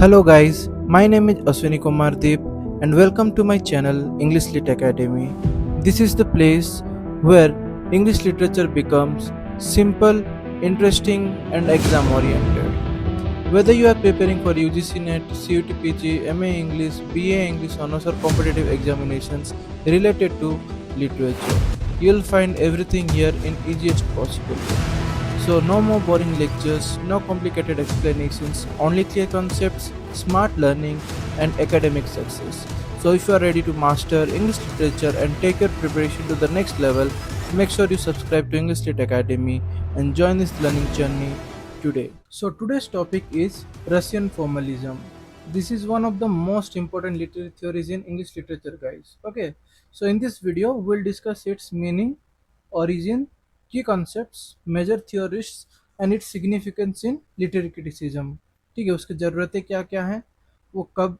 Hello guys, my name is Aswini Kumar Deep and welcome to my channel English Lit Academy. This is the place where English literature becomes simple, interesting and exam oriented. Whether you are preparing for UGC NET, CUT PG, MA English, BA English honors or competitive examinations related to literature, you'll find everything here in easiest possible way. So, no more boring lectures, no complicated explanations, only clear concepts, smart learning, and academic success. So, if you are ready to master English literature and take your preparation to the next level, make sure you subscribe to English Lit Academy and join this learning journey today. So, today's topic is Russian formalism. This is one of the most important literary theories in English literature, guys. Okay, so in this video, we'll discuss its meaning, origin, key concepts, major theorists and its significance in literary criticism. ठीक है, उसकी ज़रूरतें क्या क्या हैं, वो कब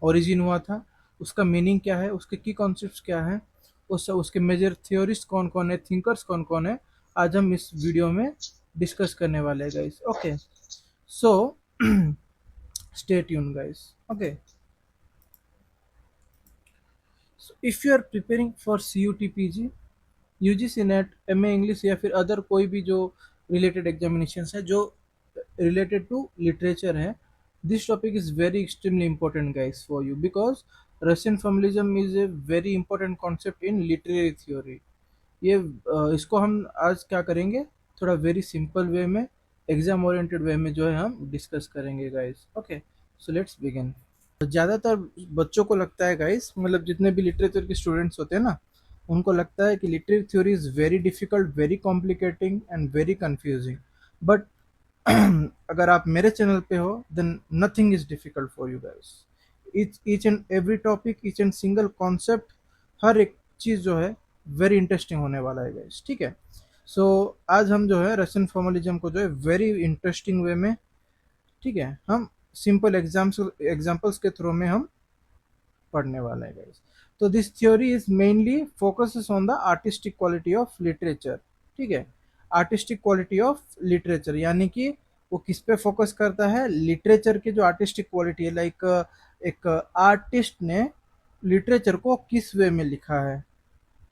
origin हुआ था, उसका मीनिंग क्या है, उसके की कॉन्सेप्ट्स क्या हैं, उसके मेजर थियोरिस्ट कौन कौन है, थिंकर्स कौन कौन है, आज हम इस वीडियो में डिस्कस करने वाले हैं guys. Okay, so stay tune guys. Okay, so if you are preparing for CUT-PG, UGC net, MA English या फिर अदर कोई भी जो रिलेटेड एग्जामिनेशन है जो रिलेटेड टू लिटरेचर है, this topic is very extremely important guys for you because Russian formalism is a very important concept in literary theory. ये इसको हम आज क्या करेंगे, थोड़ा वेरी सिंपल वे में, एग्जाम ओरिएंटेड वे में जो है हम डिस्कस करेंगे guys. Okay, so let's begin. ज़्यादातर बच्चों को लगता है गाइस, मतलब जितने भी लिटरेचर के स्टूडेंट्स होते हैं ना, उनको लगता है कि literary theory is very difficult, very complicating and very confusing. But अगर आप मेरे चैनल पे हो then nothing is difficult for you guys. Each and every topic, each and single concept, हर एक चीज़ जो है वेरी इंटरेस्टिंग होने वाला है गाइस. ठीक है, सो आज हम जो है रशियन फॉर्मलिज्म को जो है वेरी इंटरेस्टिंग वे में, ठीक है, हम सिंपल एग्जाम्पल्स के थ्रू में हम पढ़ने वाले हैं गाइस. तो this theory is mainly focuses on the artistic quality of literature. ठीक है, आर्टिस्टिक क्वालिटी ऑफ लिटरेचर यानी कि वो किस पे फोकस करता है, लिटरेचर की जो आर्टिस्टिक क्वालिटी है, लाइक एक आर्टिस्ट ने लिटरेचर को किस वे में लिखा है.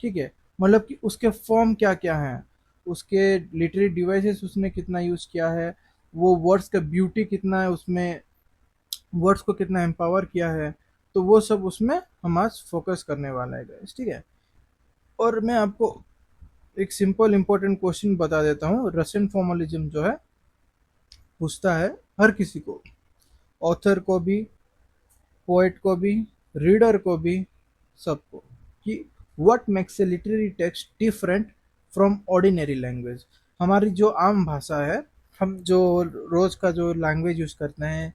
ठीक है, मतलब कि उसके फॉर्म क्या क्या हैं, उसके लिटरेरी डिवाइसेस उसने कितना यूज़ किया है, वो वर्ड्स का ब्यूटी कितना है, उसमें वर्ड्स को कितना एम्पावर किया है, तो वो सब उसमें हम आज फोकस करने वाला है गाइस. ठीक है, और मैं आपको एक सिंपल इंपॉर्टेंट क्वेश्चन बता देता हूँ. रशियन फॉर्मलिज्म जो है पूछता है हर किसी को, ऑथर को भी, पोएट को भी, रीडर को भी, सबको, कि what makes a literary text different from ordinary language. हमारी जो आम भाषा है, हम जो रोज़ का जो लैंग्वेज यूज़ करते हैं,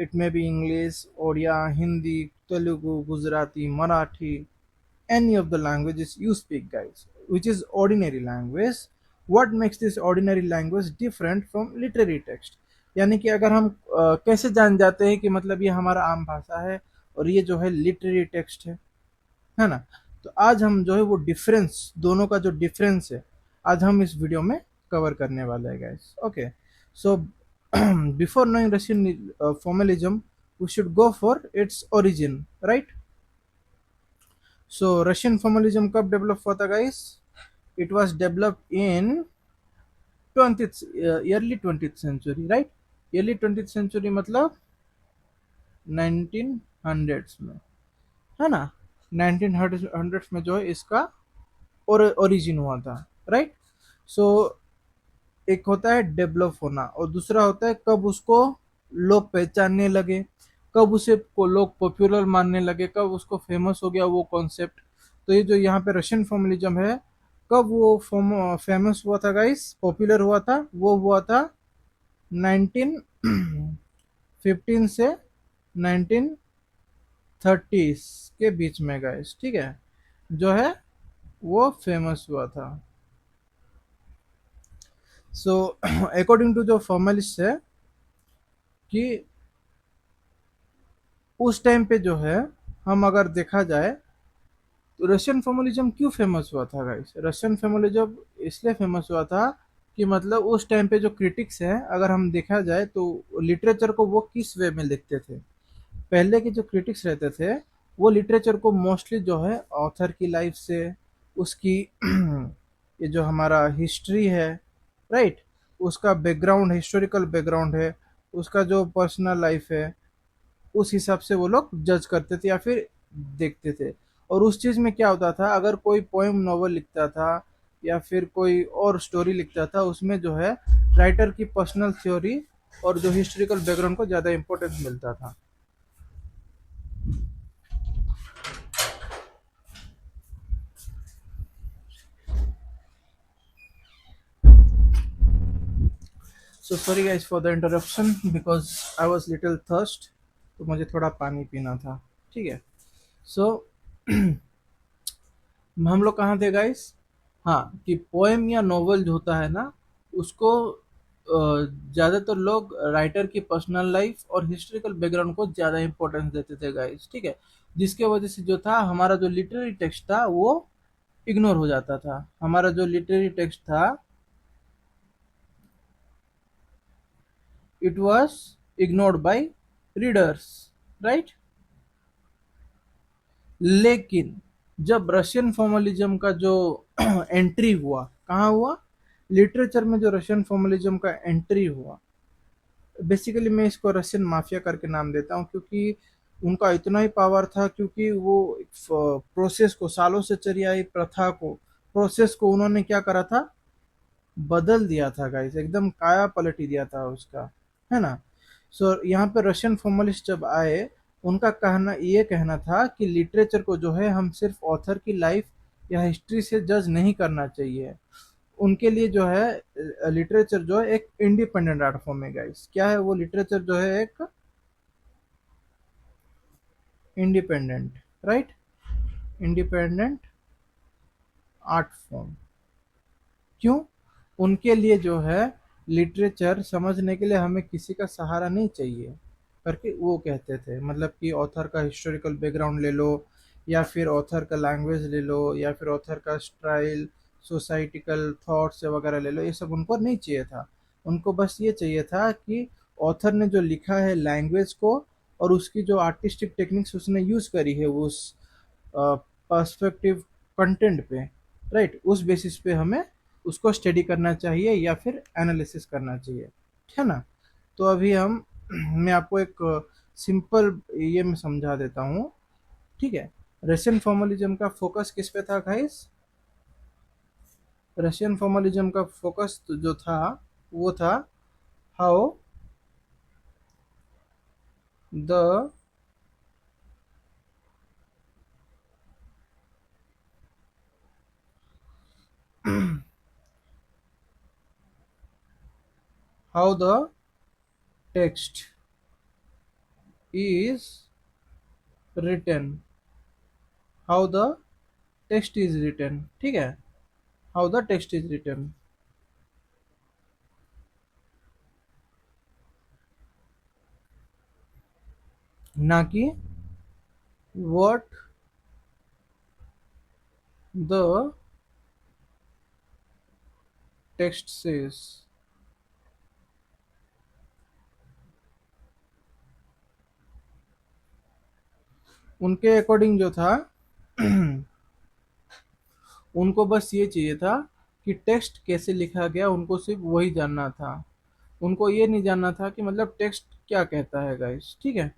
it may be English, Odia, Hindi, Telugu, Gujarati, Marathi, any of the languages you speak guys, which is ordinary language, what makes this ordinary language different from literary text. यानी कि अगर हम कैसे जान जाते हैं कि मतलब ये हमारा आम भाषा है और ये जो है लिटरेरी टेक्स्ट है ना. तो आज हम जो है वो डिफरेंस, दोनों का जो डिफरेंस है, आज हम इस वीडियो में कवर करने वाले हैं guys. Okay, so before knowing Russian formalism we should go for its origin, right. So Russian formalism कब डेवलप हुआ था guys? It was developed in 20th early 20th century, राइट. early 20th century मतलब 1900s में, है ना. 1900s में जो है इसका ओरिजिन हुआ था, राइट. सो एक होता है डेवलप होना और दूसरा होता है कब उसको लोग पहचानने लगे, कब उसे को लोग पॉपुलर मानने लगे, कब उसको फेमस हो गया वो कॉन्सेप्ट. तो ये जो यहाँ पे रशियन फॉर्मलिज्म है, कब वो फेमस हुआ था गाइस, पॉपुलर हुआ था, वो हुआ था 1915 से 1930s के बीच में गाइस. ठीक है, जो है वो फेमस हुआ था. सो अकॉर्डिंग टू जो फॉर्मलिस्ट है कि उस टाइम पे जो है, हम अगर देखा जाए तो रशियन फॉर्मलिज्म क्यों फेमस हुआ था गाइस. रशियन फॉर्मलिज्म इसलिए फेमस हुआ था कि मतलब उस टाइम पे जो क्रिटिक्स हैं, अगर हम देखा जाए तो लिटरेचर को वो किस वे में लिखते थे। पहले के जो क्रिटिक्स रहते थे वो लिटरेचर को मोस्टली जो है ऑथर की लाइफ से, उसकी ये जो हमारा हिस्ट्री है, राइट, उसका बैकग्राउंड, हिस्टोरिकल बैकग्राउंड है, उसका जो पर्सनल लाइफ है, उस हिसाब से वो लोग जज करते थे या फिर देखते थे। और उस चीज़ में क्या होता था, अगर कोई पोएम नॉवल लिखता था या फिर कोई और स्टोरी लिखता था, उसमें जो है राइटर की पर्सनल थ्योरी और जो हिस्टोरिकल बैकग्राउंड को ज़्यादा इंपॉर्टेंस मिलता था। So sorry guys for the interruption because I was little thirst, तो मुझे थोड़ा पानी पीना था। ठीक है। सो हम लोग कहाँ थे गाइस? हाँ, कि पोएम या नोवेल जो होता है ना, उसको ज़्यादातर लोग राइटर की पर्सनल लाइफ और हिस्टोरिकल बैकग्राउंड को ज़्यादा इंपॉर्टेंस देते थे गाइस। ठीक है। जिसके वजह से जो था हमारा जो लिटरेरी टेक्स्ट था वो इग्नोर हो जाता था। हमारा जो लिटरेरी टेक्स्ट था, it was ignored bye readers, right. लेकिन जब रशियन फॉर्मलिज्म का जो एंट्री हुआ, कहाँ हुआ? लिटरेचर में जो रशियन फॉर्मलिज्म का एंट्री हुआ, बेसिकली मैं इसको रशियन माफिया करके नाम देता हूँ, क्योंकि उनका इतना ही पावर था, क्योंकि वो प्रोसेस को, सालों से चली आई प्रथा को, प्रोसेस को उन्होंने क्या करा था, बदल दिया था गाइस, एकदम काया पलट ही दिया था उसका, है ना। सो यहाँ पे रशियन फॉर्मलिस्ट जब आए, उनका कहना, ये कहना था कि लिटरेचर को जो है हम सिर्फ ऑथर की लाइफ या हिस्ट्री से जज नहीं करना चाहिए। उनके लिए जो है लिटरेचर जो है एक इंडिपेंडेंट आर्ट फॉर्म है गाइस। क्या है वो? लिटरेचर जो है एक independent, right, independent art form. क्यों? उनके लिए जो है लिटरेचर समझने के लिए हमें किसी का सहारा नहीं चाहिए करके वो कहते थे। मतलब कि ऑथर का हिस्टोरिकल बैकग्राउंड ले लो, या फिर ऑथर का लैंग्वेज ले लो, या फिर ऑथर का स्टाइल, सोसाइटिकल थॉट्स वगैरह ले लो, ये सब उनको नहीं चाहिए था। उनको बस ये चाहिए था कि ऑथर ने जो लिखा है लैंग्वेज को, और उसकी जो आर्टिस्टिक टेक्निक्स उसने यूज करी है उस पर्सपेक्टिव कंटेंट पे, राइट, उस बेसिस पे हमें उसको स्टडी करना चाहिए या फिर एनालिसिस करना चाहिए, है ना। तो अभी हम मैं आपको एक सिंपल ये मैं समझा देता हूँ। ठीक है। रशियन फॉर्मलिज्म का फोकस किस पे था गाइस? रशियन फॉर्मलिज्म का फोकस जो था वो था how the how the text is written, how the text is written. ठीक है। How the text is written, ना कि व्हाट द टेक्स्ट सेज। उनके अकॉर्डिंग जो था उनको बस ये चाहिए था कि टेक्स्ट कैसे लिखा गया, उनको सिर्फ वही जानना था। उनको ये नहीं जानना था कि मतलब टेक्स्ट क्या कहता है गाइस। ठीक है।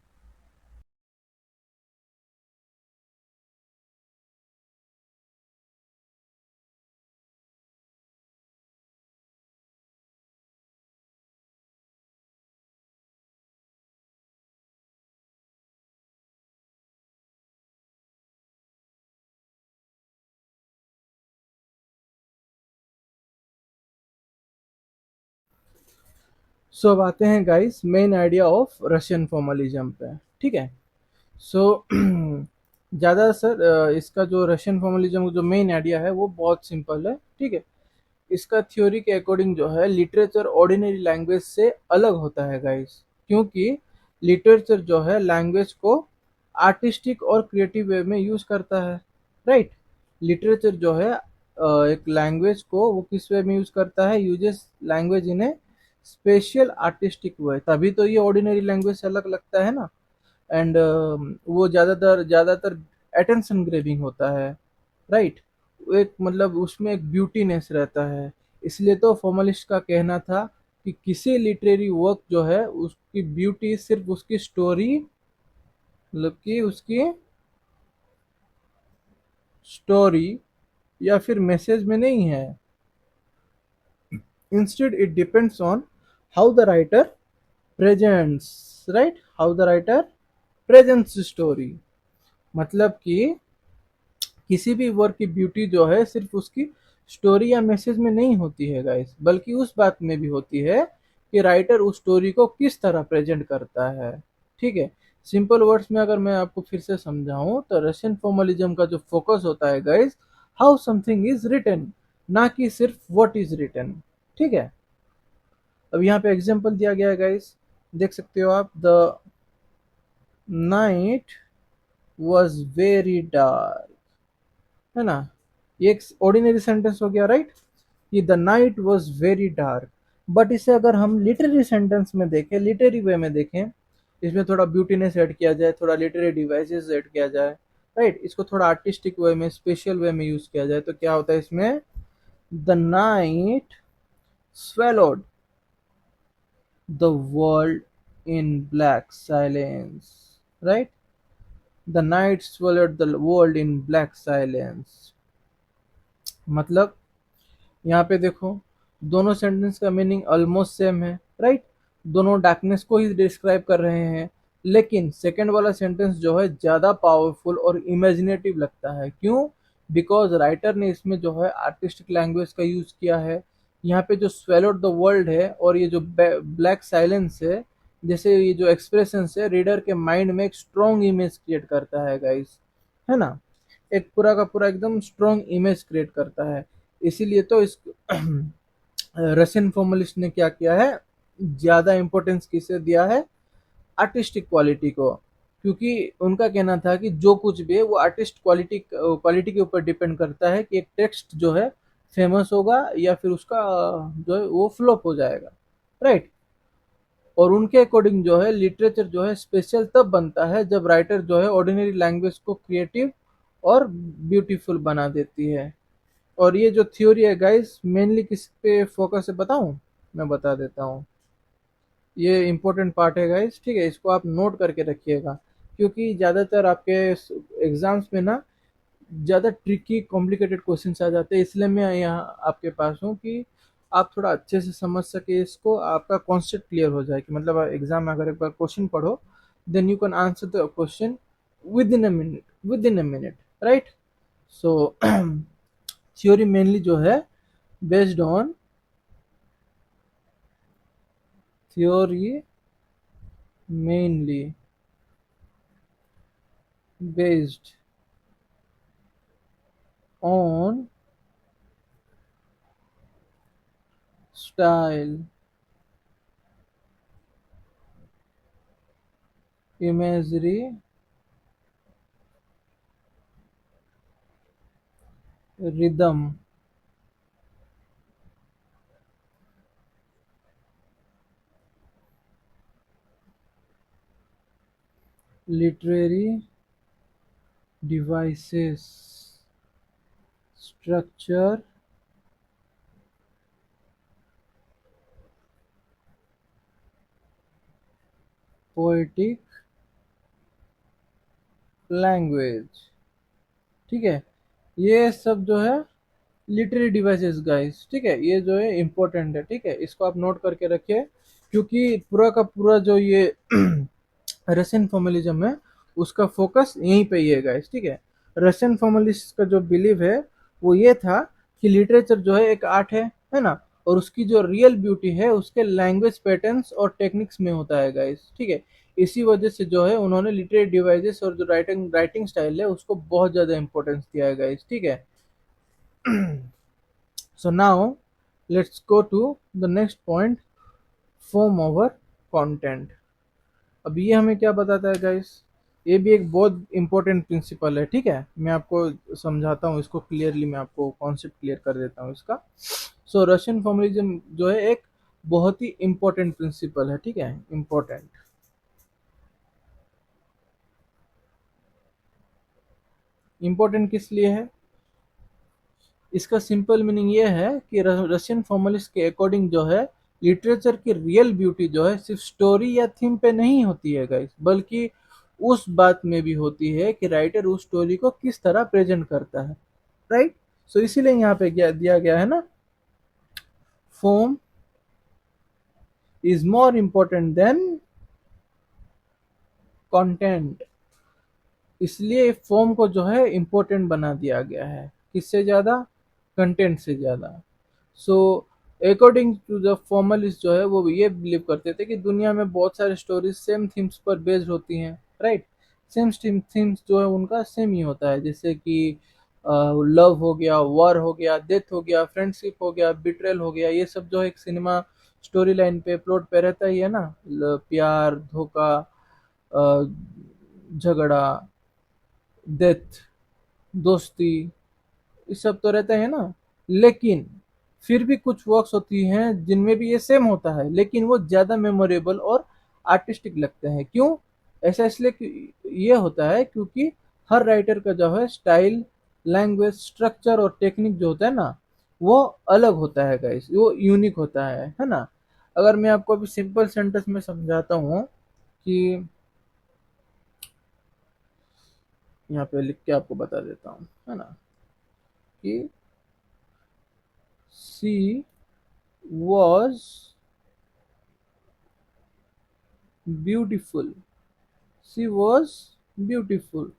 सो अब आते हैं guys main idea of Russian formalism पे। ठीक है। सो ज़्यादा सर इसका जो रशियन फॉर्मलिज्म का जो मेन आइडिया है वो बहुत सिंपल है। ठीक है। इसका थ्योरी के अकॉर्डिंग जो है लिटरेचर ऑर्डिनरी लैंग्वेज से अलग होता है गाइस, क्योंकि लिटरेचर जो है लैंग्वेज को आर्टिस्टिक और क्रिएटिव वे में यूज करता है, राइट। लिटरेचर जो है एक लैंग्वेज को वो किस वे में यूज करता है, uses language in a special artistic way, तभी तो ये ऑर्डिनरी लैंग्वेज से अलग लगता है ना। एंड वो ज़्यादातर ज़्यादातर अटेंशन ग्रेविंग होता है, राइट। एक मतलब उसमें एक ब्यूटीनेस रहता है। इसलिए तो फॉर्मलिस्ट का कहना था कि किसी लिटरेरी वर्क जो है उसकी ब्यूटी सिर्फ उसकी स्टोरी, मतलब कि उसकी स्टोरी या फिर मैसेज में नहीं है। Instead it depends on how the writer presents, right, how the writer presents story. मतलब कि किसी भी वर्क की ब्यूटी जो है सिर्फ उसकी स्टोरी या मैसेज में नहीं होती है गाइस, बल्कि उस बात में भी होती है कि राइटर उस स्टोरी को किस तरह प्रेजेंट करता है। ठीक है। सिंपल वर्ड्स में अगर मैं आपको फिर से समझाऊं तो रशियन फॉर्मलिज्म का जो फोकस होता है guys, how something is written, ना कि सिर्फ व्हाट इज रिटन। ठीक है। अब यहाँ पे एग्जांपल दिया गया है गाइस, देख सकते हो आप। The night was very dark, है ना। ये एक ऑर्डिनरी सेंटेंस हो गया, राइट, कि the night was very dark. But इसे अगर हम लिटरेरी सेंटेंस में देखें, लिटरेरी वे में देखें, इसमें थोड़ा ब्यूटीनेस ऐड किया जाए, थोड़ा लिटरेरी डिवाइसेस ऐड किया जाए, राइट, इसको थोड़ा आर्टिस्टिक वे में, स्पेशल वे में यूज किया जाए, तो क्या होता है इसमें, the night swallowed the world in black silence, right, the night swallowed the world in black silence। मतलब यहाँ पे देखो, दोनों सेंटेंस का मीनिंग ऑलमोस्ट सेम है, राइट, दोनों डार्कनेस को ही डिस्क्राइब कर रहे हैं। लेकिन सेकंड वाला सेंटेंस जो है ज़्यादा पावरफुल और इमेजिनेटिव लगता है। क्यों? बिकॉज राइटर ने इसमें जो है आर्टिस्टिक लैंग्वेज का यूज़ किया है। यहाँ पे जो स्वेलोड द वर्ल्ड है और ये जो ब्लैक साइलेंस है, जैसे ये जो एक्सप्रेशन है, रीडर के माइंड में एक स्ट्रॉन्ग इमेज क्रिएट करता है गाइस, है ना। एक पूरा का पूरा एकदम स्ट्रॉन्ग इमेज क्रिएट करता है। इसीलिए तो इस रशियन फॉर्मलिस्ट ने क्या किया है, ज्यादा इंपॉर्टेंस किसे दिया है, आर्टिस्टिक क्वालिटी को। क्योंकि उनका कहना था कि जो कुछ भी है वो आर्टिस्ट क्वालिटी क्वालिटी के ऊपर डिपेंड करता है कि एक टेक्स्ट जो है फेमस होगा या फिर उसका जो है वो फ्लॉप हो जाएगा, राइट। और उनके अकॉर्डिंग जो है लिटरेचर जो है स्पेशल तब बनता है जब राइटर जो है ऑर्डिनरी लैंग्वेज को क्रिएटिव और ब्यूटीफुल बना देती है। और ये जो थ्योरी है गाइस मेनली किस पे फोकस है बताऊं, मैं बता देता हूँ। ये इम्पोर्टेंट पार्ट है गाइस, ठीक है, इसको आप नोट करके रखिएगा। क्योंकि ज़्यादातर आपके एग्जाम्स में ना ज़्यादा ट्रिकी कॉम्प्लिकेटेड क्वेश्चन आ जाते हैं, इसलिए मैं यहाँ आपके पास हूँ कि आप थोड़ा अच्छे से समझ सके इसको, आपका कॉन्सेप्ट क्लियर हो जाए कि मतलब एग्जाम में अगर एक बार क्वेश्चन पढ़ो then you can answer the question within a minute, right. So theory mainly जो है based on theory mainly based on style, imagery, rhythm, literary devices, structure, poetic language। ठीक है, ये सब जो है लिटरेरी डिवाइसेस गाइस, ठीक है, ये जो है इम्पोर्टेंट है, ठीक है, इसको आप नोट करके रखिए। क्योंकि पूरा का पूरा जो ये रशियन फॉर्मलिज्म है उसका फोकस यहीं पे ही है गाइस, ठीक है। रशियन फॉर्मलिस्ट का जो बिलीव है वो ये था कि लिटरेचर जो है एक आर्ट है ना, और उसकी जो रियल ब्यूटी है उसके लैंग्वेज पैटर्न्स और टेक्निक्स में होता है गाइस, ठीक है। इसी वजह से जो है उन्होंने लिटरेरी डिवाइसेस और जो राइटिंग राइटिंग स्टाइल है उसको बहुत ज़्यादा इंपॉर्टेंस दिया है गाइस, ठीक है। So now let's go to the next point, form over content। अब ये हमें क्या बताता है गाइस, ये भी एक बहुत इंपॉर्टेंट प्रिंसिपल है, ठीक है। मैं आपको समझाता हूँ इसको क्लियरली, मैं आपको कॉन्सेप्ट क्लियर कर देता हूँ इसका। सो रशियन फॉर्मलिज्म जो है एक बहुत ही इंपॉर्टेंट प्रिंसिपल है, ठीक है, इंपॉर्टेंट। इंपॉर्टेंट किस लिए है? इसका सिंपल मीनिंग ये है कि रशियन फॉर्मलिस्ट के अकॉर्डिंग जो है लिटरेचर की रियल ब्यूटी जो है सिर्फ स्टोरी या थीम पे नहीं होती है गाइस, बल्कि उस बात में भी होती है कि राइटर उस स्टोरी को किस तरह प्रेजेंट करता है, राइट। सो इसीलिए यहाँ पे दिया गया है ना, form is more important then content. इसलिए फॉर्म को जो है इम्पोर्टेंट बना दिया गया है, किससे ज्यादा? कंटेंट से ज्यादा। So according to the formalist जो है वो ये बिलीव करते थे कि दुनिया में बहुत सारे स्टोरीज सेम थीम्स पर बेस्ड होती हैं, राइट। सेम थीम्स जो है उनका सेम ही होता है, जैसे कि लव हो गया, वॉर हो गया, डेथ हो गया, फ्रेंडशिप हो गया, बिट्रेल हो गया, ये सब जो है एक सिनेमा स्टोरी लाइन पे प्लॉट पे रहता ही है ना। प्यार, धोखा, अ, झगड़ा, डेथ, दोस्ती, ये सब तो रहता है ना। लेकिन फिर भी कुछ वर्क्स होती हैं जिनमें भी ये सेम होता है, लेकिन वो ज्यादा मेमोरेबल और आर्टिस्टिक लगते हैं। क्यों? ऐसा इसलिए कि ये होता है क्योंकि हर राइटर का जो है स्टाइल, लैंग्वेज, स्ट्रक्चर और टेक्निक जो होता है ना, वो अलग होता है गाइस, वो यूनिक होता है ना। अगर मैं आपको अभी सिंपल सेंटेंस में समझाता हूँ कि यहाँ पे लिख के आपको बता देता हूँ, है ना, कि she was beautiful, she was beautiful,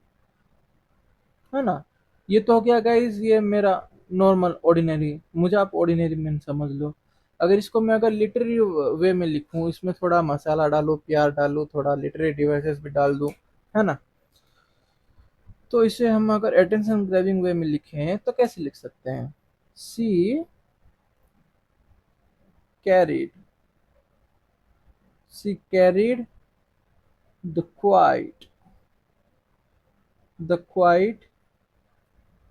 है ना। ये तो हो गया गाइस, ये मेरा नॉर्मल ऑर्डिनरी, मुझे आप ऑर्डिनरी मैन समझ लो। अगर इसको मैं अगर लिटरेरी वे में लिखूं, इसमें थोड़ा मसाला डालूं, प्यार डालूं, थोड़ा लिटरेरी डिवाइसेस भी डाल दूं, है ना, तो इसे हम अगर अटेंशन ग्रैबिंग वे में लिखें तो कैसे लिख सकते हैं? She carried, she carried the quite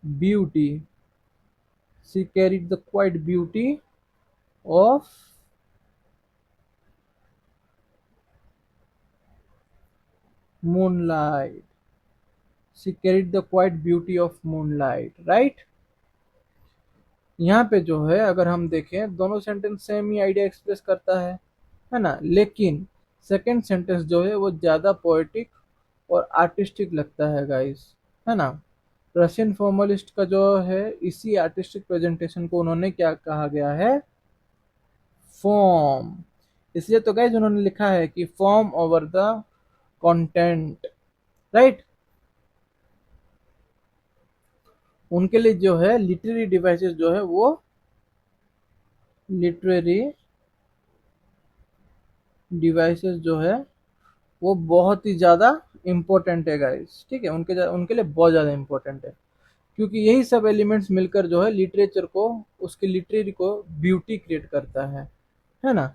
beauty, she carried the quiet beauty of moonlight, she carried the quiet beauty of moonlight, right। यहाँ पे जो है अगर हम देखें, दोनों सेंटेंस सेम ही आइडिया एक्सप्रेस करता है ना, लेकिन सेकंड सेंटेंस जो है वो ज्यादा पोएटिक और आर्टिस्टिक लगता है गाइस, है ना। रशियन फॉर्मलिस्ट का जो है इसी आर्टिस्टिक प्रेजेंटेशन को उन्होंने क्या कहा गया है? फॉर्म। इसलिए तो गाइस उन्होंने लिखा है कि form over the content, right. उनके लिए जो है लिटरेरी डिवाइसेस जो है वो लिटरेरी डिवाइसेस जो है वो बहुत ही ज्यादा इम्पोर्टेंट है गाइस, ठीक है, उनके लिए बहुत ज्यादा इम्पोर्टेंट है, क्योंकि यही सब एलिमेंट्स मिलकर जो है लिटरेचर को, उसके लिटरेरी को ब्यूटी क्रिएट करता है ना।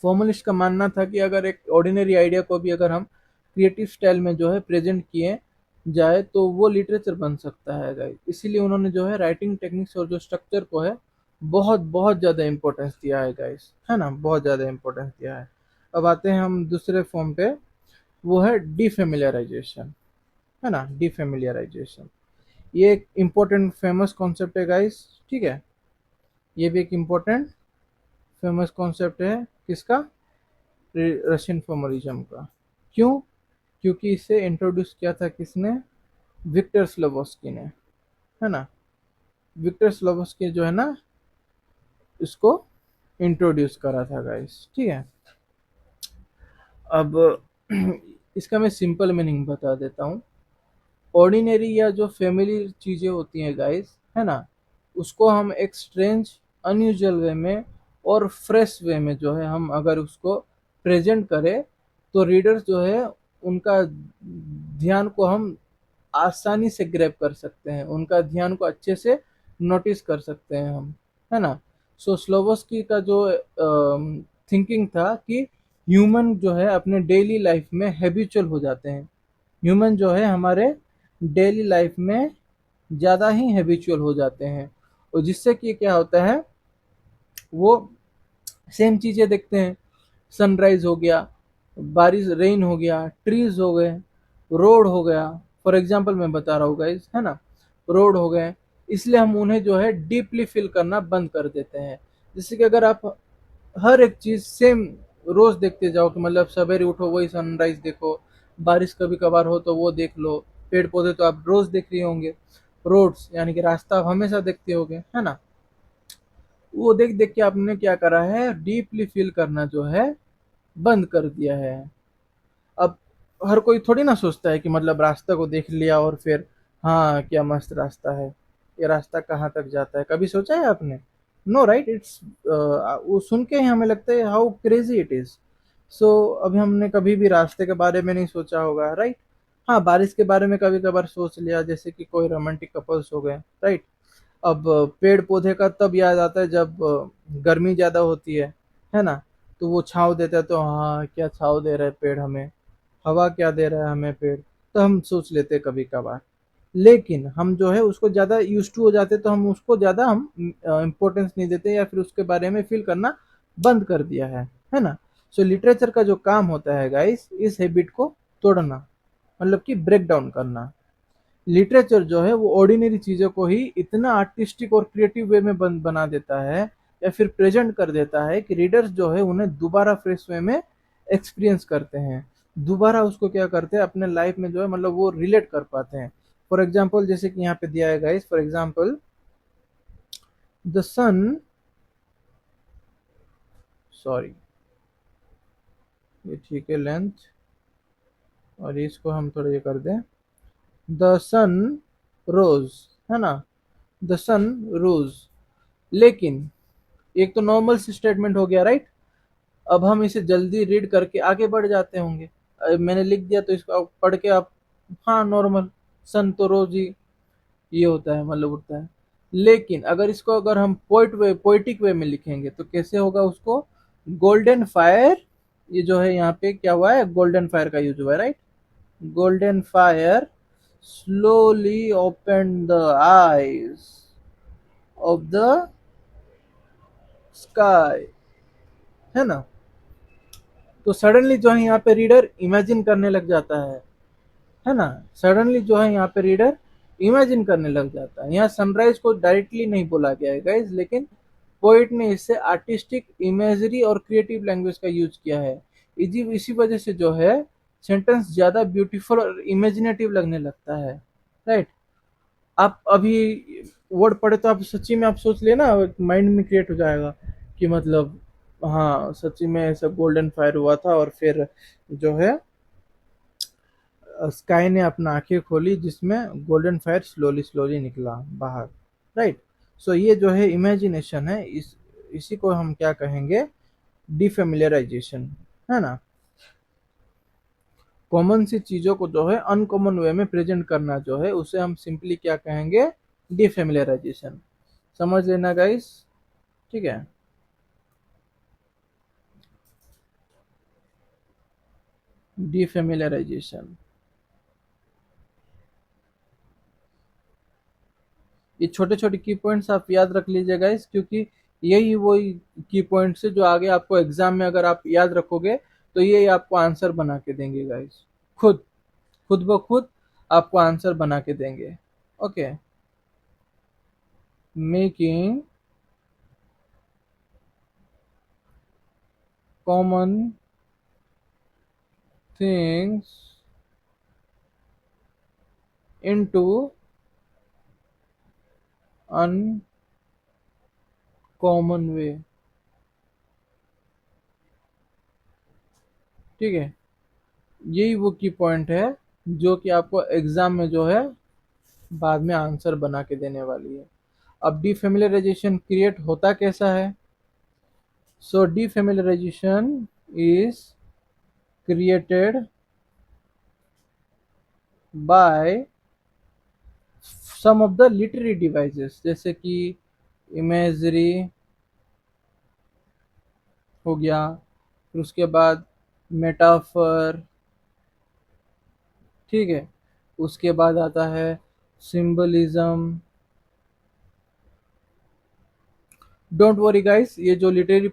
फॉर्मलिस्ट का मानना था कि अगर एक ऑर्डिनरी आइडिया को भी अगर हम क्रिएटिव स्टाइल में जो है प्रेजेंट किए जाए तो वो लिटरेचर बन सकता है गाइस। इसीलिए उन्होंने जो है राइटिंग टेक्निक्स और जो स्ट्रक्चर को है बहुत बहुत ज़्यादा इंपॉर्टेंस दिया है गाइस, है ना, बहुत ज़्यादा इंपॉर्टेंस दिया है। अब आते हैं हम दूसरे फॉर्म पे, वो है डिफेमिलियराइजेशन, है ना, डिफेमिलियराइजेशन। ये एक इम्पोर्टेंट फेमस कॉन्सेप्ट है गाइस, ठीक है। ये भी एक इम्पोर्टेंट फेमस कॉन्सेप्ट है, किसका? रशियन फॉर्मलिज्म का। क्यों? क्योंकि इसे इंट्रोड्यूस किया था किसने? विक्टर स्लोवोस्की ने, है ना। विक्टर स्लोवोस्की जो है ना, इसको इंट्रोड्यूस करा था गाइस, ठीक है। अब इसका मैं सिंपल मीनिंग बता देता हूँ। ऑर्डिनरी या जो फैमिली चीज़ें होती हैं गाइस, है ना, उसको हम एक स्ट्रेंज, अनयूजुअल वे में और फ्रेश वे में जो है हम अगर उसको प्रेजेंट करें तो रीडर्स जो है उनका ध्यान को हम आसानी से ग्रैब कर सकते हैं, उनका ध्यान को अच्छे से नोटिस कर सकते हैं हम, है ना। सो स्लोवोस्की का जो थिंकिंग था कि ह्यूमन जो है अपने डेली लाइफ में हैबिचुअल हो जाते हैं। ह्यूमन जो है हमारे डेली लाइफ में ज़्यादा ही हैबिचुअल हो जाते हैं, और जिससे कि क्या होता है, वो सेम चीज़ें देखते हैं। सनराइज हो गया, बारिश रेन हो गया, ट्रीज हो गए, रोड हो गया। फॉर एग्जांपल मैं बता रहा हूँ गाइस, है ना, रोड हो गए। इसलिए हम उन्हें जो है डीपली फील करना बंद कर देते हैं। जैसे कि अगर आप हर एक चीज सेम रोज देखते जाओ, कि मतलब सवेरे उठो वही सनराइज देखो, बारिश कभी कभार हो तो वो देख लो, पेड़ पौधे तो आप रोज देख रहे होंगे, रोड्स यानी कि रास्ता आप हमेशा देखते होगे, है ना। वो देख देख के आपने क्या करा है, डीपली फील करना जो है बंद कर दिया है। अब हर कोई थोड़ी ना सोचता है कि मतलब रास्ता को देख लिया और फिर हाँ क्या मस्त रास्ता है, ये रास्ता कहाँ तक जाता है, कभी सोचा है आपने? नो राइट, इट्स वो सुन के ही हमें लगता है हाउ क्रेजी इट इज। सो अभी हमने कभी भी रास्ते के बारे में नहीं सोचा होगा, राइट। हाँ, बारिश के बारे में कभी कभार सोच लिया, जैसे कि कोई रोमांटिक कपल्स हो गए, राइट। अब पेड़ पौधे का तब याद आता है जब गर्मी ज्यादा होती है ना। तो वो छांव देता है, तो हाँ क्या छांव दे रहा है पेड़ हमें, हवा क्या दे रहा है हमें पेड़, तो हम सोच लेते हैं कभी कभार। लेकिन हम जो है उसको ज्यादा यूज टू हो जाते, तो हम उसको ज्यादा हम इम्पोर्टेंस नहीं देते, या फिर उसके बारे में फील करना बंद कर दिया है ना। सो लिटरेचर का जो काम होता है गाइस, इस हैबिट को तोड़ना, मतलब कि ब्रेक डाउन करना। लिटरेचर जो है वो ऑर्डिनरी चीजों को ही इतना आर्टिस्टिक और क्रिएटिव वे में बना देता है, या फिर प्रेजेंट कर देता है, कि रीडर्स जो है उन्हें दोबारा फ्रेश वे में एक्सपीरियंस करते हैं, दोबारा उसको क्या करते हैं अपने लाइफ में जो है, मतलब वो रिलेट कर पाते हैं। फॉर एग्जाम्पल जैसे कि यहाँ पे दिया है guys, for example the sun, sorry ये ठीक है लेंथ, और इसको हम थोड़ा ये कर दें, द सन रोज, है ना, द सन रोज। लेकिन एक तो नॉर्मल स्टेटमेंट हो गया, राइट। अब हम इसे जल्दी रीड करके आगे बढ़ जाते होंगे, मैंने लिख दिया तो इसको आप पढ़ के आप, हाँ नॉर्मल, सन तो रोज ही ये होता है, मतलब उठता है। लेकिन अगर इसको अगर हम पोइटिक वे में लिखेंगे तो कैसे होगा उसको, गोल्डन फायर, ये जो है यहाँ पे क्या हुआ है, गोल्डन फायर का यूज हुआ है, right. Golden fire slowly open the eyes of the sky, है ना। तो सडनली जो है यहाँ पे रीडर इमेजिन करने लग जाता है ना। सडनली जो है यहाँ पे रीडर इमेजिन करने लग जाता है। यहाँ सनराइज को डायरेक्टली नहीं बोला गया है गाइज, लेकिन पोइट ने इससे आर्टिस्टिक इमेजरी और क्रिएटिव लैंग्वेज का यूज किया है। इसी वजह से जो है सेंटेंस ज्यादा ब्यूटीफुल और इमेजिनेटिव लगने लगता है, राइट। आप अभी वर्ड पढ़े तो आप सच्ची में आप सोच लेना, माइंड में क्रिएट हो जाएगा कि मतलब हाँ सच्ची में ऐसा गोल्डन फायर हुआ था, और फिर जो है स्काई ने अपना आंखें खोली जिसमें गोल्डन फायर स्लोली स्लोली निकला बाहर, राइट। सो ये जो है इमेजिनेशन है, इसी को हम क्या कहेंगे, डिफेमिलियराइजेशन, है ना। कॉमन सी चीजों को जो है अनकॉमन वे में प्रेजेंट करना जो है, उसे हम सिंपली क्या कहेंगे, डिफेमिलियराइजेशन। समझ लेना गाइस, ठीक है। डिफेमिलियराइजेशन, ये छोटे छोटे की पॉइंट्स आप याद रख लीजिएगा इस, क्योंकि यही वही की पॉइंट्स है जो आगे आपको एग्जाम में अगर आप याद रखोगे तो ये आपको आंसर बना के देंगे गाइस, खुद खुद ब खुद आपको आंसर बना के देंगे। Okay, making common things into uncommon way, ठीक है। यही वो की पॉइंट है जो कि आपको एग्जाम में जो है बाद में आंसर बना के देने वाली है। अब डिफेमिलियराइजेशन क्रिएट होता कैसा है, सो डिफेमिलियराइजेशन is created by some of the literary devices, जैसे कि इमेजरी हो गया, फिर उसके बाद मेटाफर, ठीक है। उसके बाद आता है सिंबलिज्म। डोंट वरी गाइस, ये जो लिटरेरी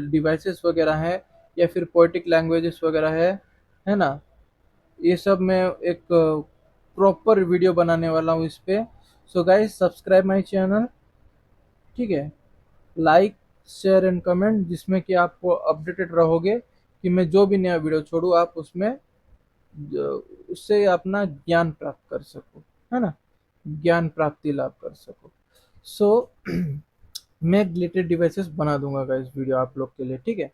डिवाइसेस वगैरह है या फिर पोएटिक लैंग्वेजेस वगैरह है ना, ये सब मैं एक प्रॉपर वीडियो बनाने वाला हूँ इस पे। So guys subscribe my channel, ठीक है। लाइक, शेयर एंड कमेंट, जिसमें कि आपको अपडेटेड रहोगे कि मैं जो भी नया वीडियो छोड़ूँ आप उसमें उससे अपना ज्ञान प्राप्त कर सको, है ना, ज्ञान प्राप्ति लाभ कर सको। सो मैं रिलेटेड डिवाइसेस बना दूंगा गाइस वीडियो आप लोग के लिए, ठीक है।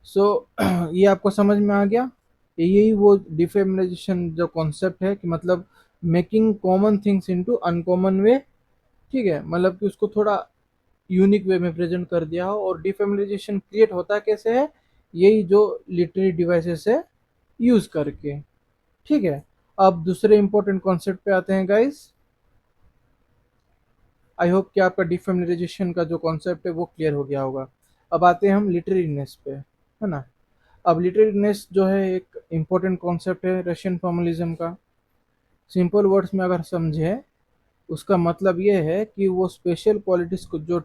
सो ये आपको समझ में आ गया। यही वो डिफेमिनाइजेशन जो कॉन्सेप्ट है कि मतलब making common things into uncommon way, ठीक है। मतलब कि उसको थोड़ा यूनिक वे में प्रेजेंट कर दिया हो। और डिफेमिनाइजेशन क्रिएट होता कैसे है, यही जो लिटरेरी डिवाइसेस है यूज करके, ठीक है। अब दूसरे इंपॉर्टेंट कॉन्सेप्ट पे आते हैं गाइस। आई होप कि आपका डिफेमिनाइजेशन का जो कॉन्सेप्ट है वो क्लियर हो गया होगा। अब आते हैं हम लिटरेरीनेस पे, है ना। अब लिटरेरीनेस जो है एक इम्पोर्टेंट कॉन्सेप्ट है रशियन फॉर्मलिज्म का। सिंपल वर्ड्स में अगर समझे, उसका मतलब ये है कि वो स्पेशल क्वालिटीज को जो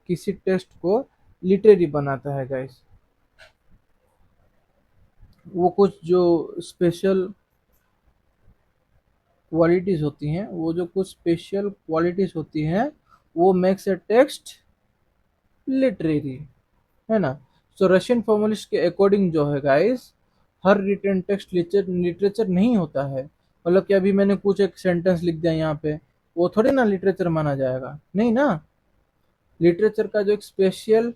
किसी टेक्स्ट को लिटरेरी बनाता है गाइस, वो कुछ जो स्पेशल क्वालिटीज होती हैं, वो जो कुछ स्पेशल क्वालिटीज होती हैं, वो मेक्स ए टेक्स्ट लिटरेरी, है ना। सो रशियन फॉर्मलिस्ट के अकॉर्डिंग जो है गाइस, हर रिटन टेक्स्ट लिटरेचर नहीं होता है। मतलब कि अभी मैंने कुछ एक सेंटेंस लिख दिया यहाँ पे, वो थोड़े ना लिटरेचर माना जाएगा, नहीं ना। लिटरेचर का जो एक स्पेशल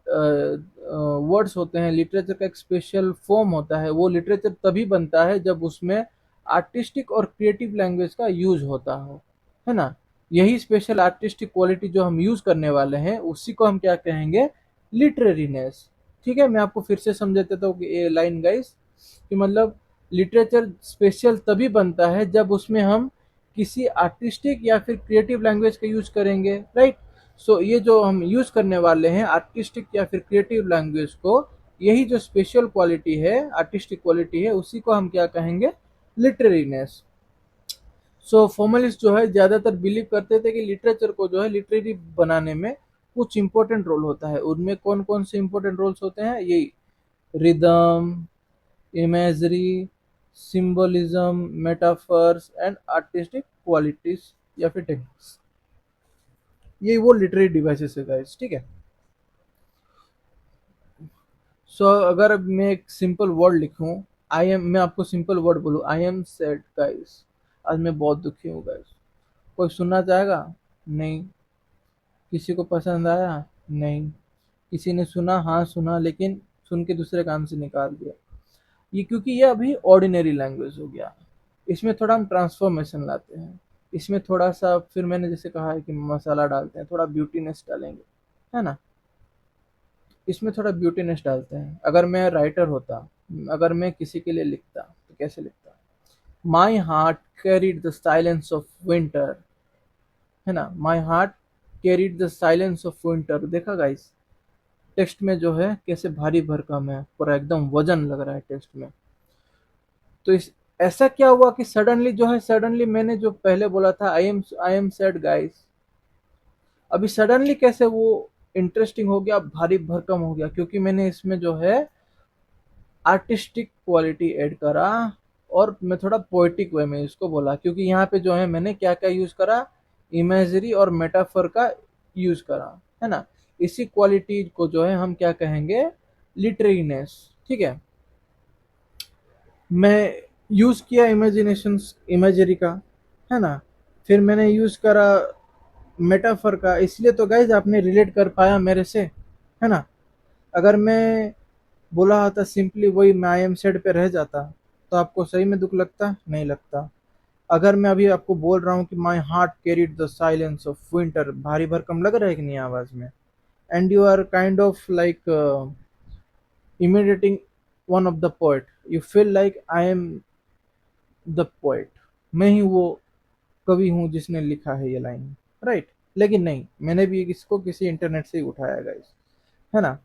वर्ड्स होते हैं, लिटरेचर का एक स्पेशल फॉर्म होता है, वो लिटरेचर तभी बनता है जब उसमें आर्टिस्टिक और क्रिएटिव लैंग्वेज का यूज होता हो, है ना। यही स्पेशल आर्टिस्टिक क्वालिटी जो हम यूज करने वाले हैं उसी को हम क्या कहेंगे, लिटरेरीनेस, ठीक है। मैं आपको फिर से समझा देता हूँ कि ये लाइन गाइस, कि मतलब लिटरेचर स्पेशल तभी बनता है जब उसमें हम किसी आर्टिस्टिक या फिर क्रिएटिव लैंग्वेज का यूज करेंगे, राइट। सो ये जो हम यूज करने वाले हैं आर्टिस्टिक या फिर क्रिएटिव लैंग्वेज को, यही जो स्पेशल क्वालिटी है, आर्टिस्टिक क्वालिटी है, उसी को हम क्या कहेंगे, लिटरेरीनेस। सो फॉर्मलिस्ट जो है ज्यादातर बिलीव करते थे कि लिटरेचर को जो है लिटरेरी बनाने में कुछ इंपॉर्टेंट रोल होता है। उनमें कौन कौन से इंपॉर्टेंट रोल्स होते हैं, यही rhythm, imagery, symbolism, metaphors and artistic qualities या फिर टेक्निक्स, ये वो लिटरेरी डिवाइसेस है गाइस, ठीक है। सो अगर अब मैं एक सिंपल वर्ड लिखूं, आई एम, मैं आपको सिंपल वर्ड बोलूं, आई एम सैड गाइस, आज मैं बहुत दुखी हूँ गाइस। कोई सुनना चाहेगा, नहीं। किसी को पसंद आया, नहीं। किसी ने सुना, हाँ सुना, लेकिन सुन के दूसरे कान से निकाल दिया। ये क्योंकि ये अभी ऑर्डिनरी लैंग्वेज हो गया। इसमें थोड़ा हम ट्रांसफॉर्मेशन लाते हैं, इसमें थोड़ा सा, फिर मैंने जैसे कहा है कि मसाला डालते हैं, थोड़ा ब्यूटीनेस डालेंगे, है ना। इसमें थोड़ा ब्यूटीनेस डालते हैं। अगर मैं राइटर होता, अगर मैं किसी के लिए लिखता तो कैसे लिखता, माई heart carried the silence of winter, है ना। माई heart carried the silence of winter, देखा गाइस टेक्स्ट में जो है कैसे भारी भरकम है, पूरा एकदम वजन लग रहा है टेक्स्ट में। तो इस ऐसा क्या हुआ कि सडनली जो है, सडनली मैंने जो पहले बोला था आई एम सैड गाइस, अभी सडनली कैसे वो इंटरेस्टिंग हो गया, भारी भरकम हो गया, क्योंकि मैंने इसमें जो है आर्टिस्टिक क्वालिटी ऐड करा। और मैं थोड़ा पोएटिक वे में इसको बोला, क्योंकि यहाँ पे जो है मैंने क्या क्या यूज करा, इमेजरी और मेटाफर का यूज करा, है ना। इसी क्वालिटी को जो है हम क्या कहेंगे, लिटरेरीनेस, ठीक है। मैं यूज किया इमेजिनेशन, इमेजरी का, है ना। फिर मैंने यूज करा मेटाफर का, इसलिए तो गाइज आपने रिलेट कर पाया मेरे से, है ना। अगर मैं बोला होता सिंपली वही, मैं आई एम सेड पे रह जाता, तो आपको सही में दुख लगता, नहीं लगता। अगर मैं अभी आपको बोल रहा हूँ कि my heart carried the silence of winter, भारी भरकम लग रहा है कि नहीं आवाज में, and you are kind of like imitating one of the poet, you feel like I am the poet, मैं ही वो कवि हूँ जिसने लिखा है ये लाइन, राइट। लेकिन नहीं, मैंने भी इसको किसी इंटरनेट से ही उठाया गाइस, है ना।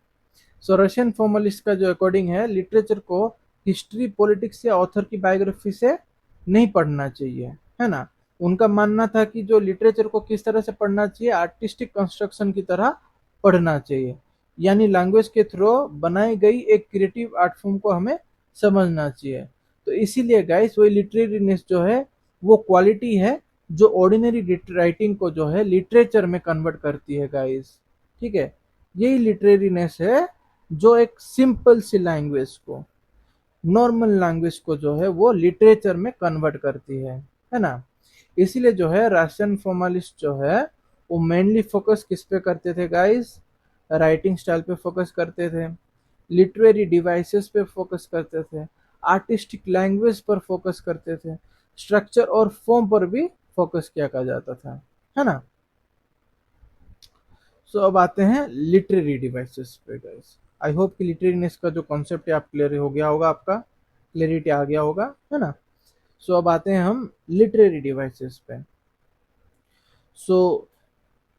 सो रशियन फॉर्मलिस्ट का जो अकॉर्डिंग है, लिटरेचर को हिस्ट्री, पॉलिटिक्स या ऑथर की बायोग्राफी से नहीं पढ़ना चाहिए, है ना। उनका मानना था कि जो लिटरेचर को किस तरह से पढ़ना चाहिए, आर्टिस्टिक कंस्ट्रक्शन की तरह पढ़ना चाहिए, यानी लैंग्वेज के थ्रू बनाई गई एक क्रिएटिव आर्ट फॉर्म को हमें समझना चाहिए। तो इसीलिए गाइस वही लिटरेरीनेस जो है वो क्वालिटी है जो ऑर्डिनरी राइटिंग को जो है लिटरेचर में कन्वर्ट करती है गाइस, ठीक है। यही लिटरेरीनेस है जो एक सिंपल सी लैंग्वेज को, नॉर्मल लैंग्वेज को जो है वो लिटरेचर में कन्वर्ट करती है ना। इसीलिए जो है रशियन फॉर्मलिस्ट जो है वो मेनली फोकस किस पे करते थे गाइस, राइटिंग स्टाइल पे फोकस करते थे, लिटरेरी डिवाइसेस पे फोकस करते थे, आर्टिस्टिक लैंग्वेज पर फोकस करते थे, स्ट्रक्चर और फॉर्म पर भी फोकस किया जाता था, है ना। सो अब आते हैं लिटरेरी डिवाइसेस पे गाइस। आई होप कि लिटरेरीनेस का जो कॉन्सेप्ट है आप क्लियर हो गया होगा, आपका क्लियरिटी आ गया होगा, है ना। सो अब आते हैं हम लिटरेरी डिवाइसेस पे। सो